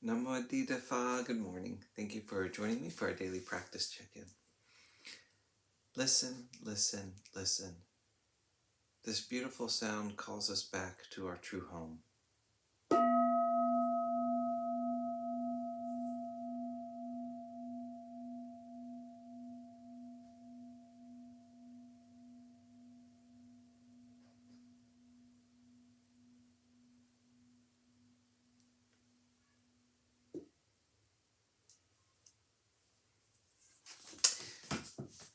Namo Phat, good morning. Thank you for joining me for our daily practice check-in. Listen, listen, listen. This beautiful sound calls us back to our true home.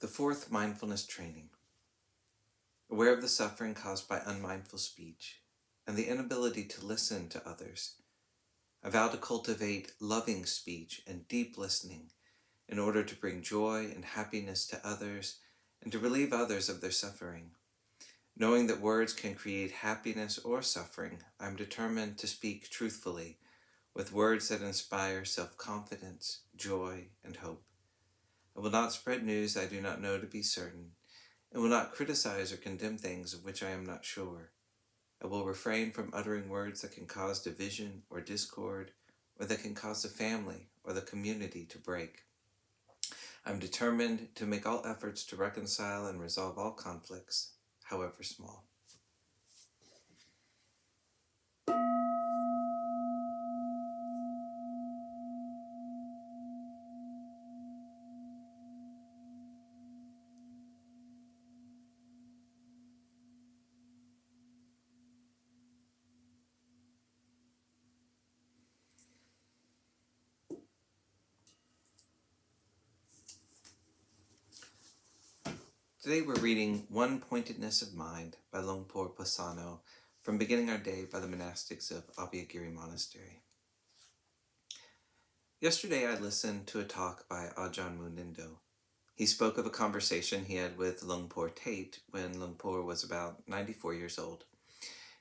The fourth mindfulness training. Aware of the suffering caused by unmindful speech and the inability to listen to others, I vow to cultivate loving speech and deep listening in order to bring joy and happiness to others and to relieve others of their suffering. Knowing that words can create happiness or suffering, I am determined to speak truthfully with words that inspire self-confidence, joy, and hope. I will not spread news I do not know to be certain, and will not criticize or condemn things of which I am not sure. I will refrain from uttering words that can cause division or discord, or that can cause the family or the community to break. I am determined to make all efforts to reconcile and resolve all conflicts, however small. Today we're reading One Pointedness of Mind by Longpo Pasano from beginning our day by the monastics of Abhayagiri Monastery. Yesterday I listened to a talk by Ajahn Munindo. He spoke of a conversation he had with Lungpo Tate when Lungpo was about 94 years old.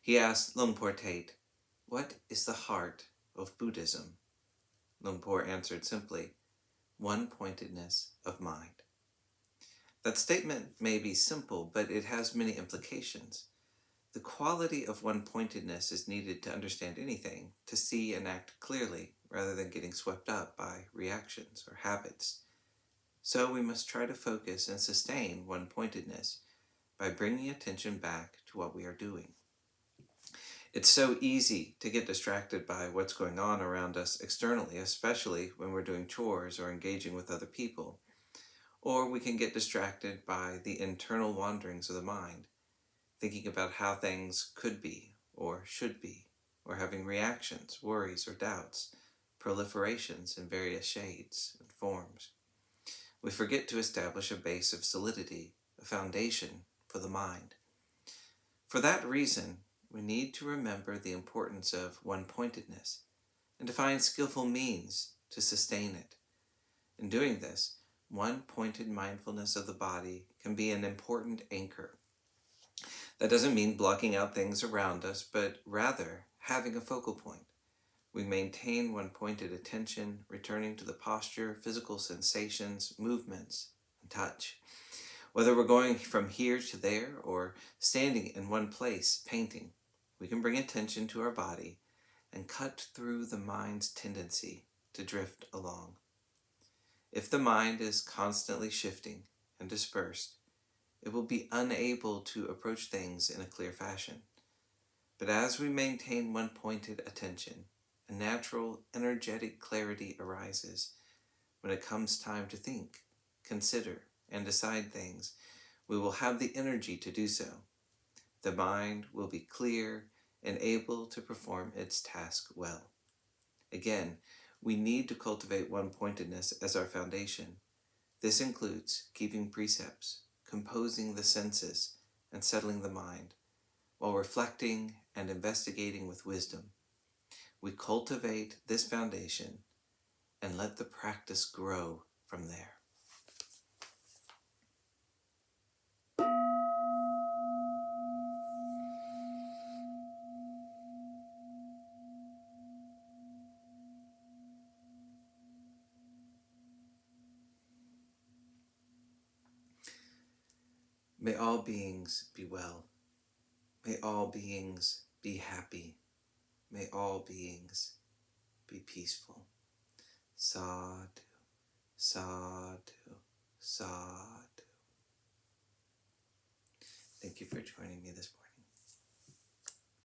He asked Lungpo Tate, "What is the heart of Buddhism?" Lungpo answered simply, "One-pointedness of mind." That statement may be simple, but it has many implications. The quality of one-pointedness is needed to understand anything, to see and act clearly, rather than getting swept up by reactions or habits. So we must try to focus and sustain one-pointedness by bringing attention back to what we are doing. It's so easy to get distracted by what's going on around us externally, especially when we're doing chores or engaging with other people. Or we can get distracted by the internal wanderings of the mind, thinking about how things could be or should be, or having reactions, worries, or doubts, proliferations in various shades and forms. We forget to establish a base of solidity, a foundation for the mind. For that reason, we need to remember the importance of one-pointedness and to find skillful means to sustain it. In doing this, one-pointed mindfulness of the body can be an important anchor. That doesn't mean blocking out things around us, but rather having a focal point. We maintain one-pointed attention, returning to the posture, physical sensations, movements, and touch. Whether we're going from here to there or standing in one place, painting, we can bring attention to our body and cut through the mind's tendency to drift along. If the mind is constantly shifting and dispersed, it will be unable to approach things in a clear fashion. But as we maintain one-pointed attention, a natural, energetic clarity arises. When it comes time to think, consider, and decide things, we will have the energy to do so. The mind will be clear and able to perform its task well. Again, we need to cultivate one-pointedness as our foundation. This includes keeping precepts, composing the senses, and settling the mind, while reflecting and investigating with wisdom. We cultivate this foundation and let the practice grow from there. May all beings be well. May all beings be happy. May all beings be peaceful. Sadhu, sadhu, sadhu. Thank you for joining me this morning.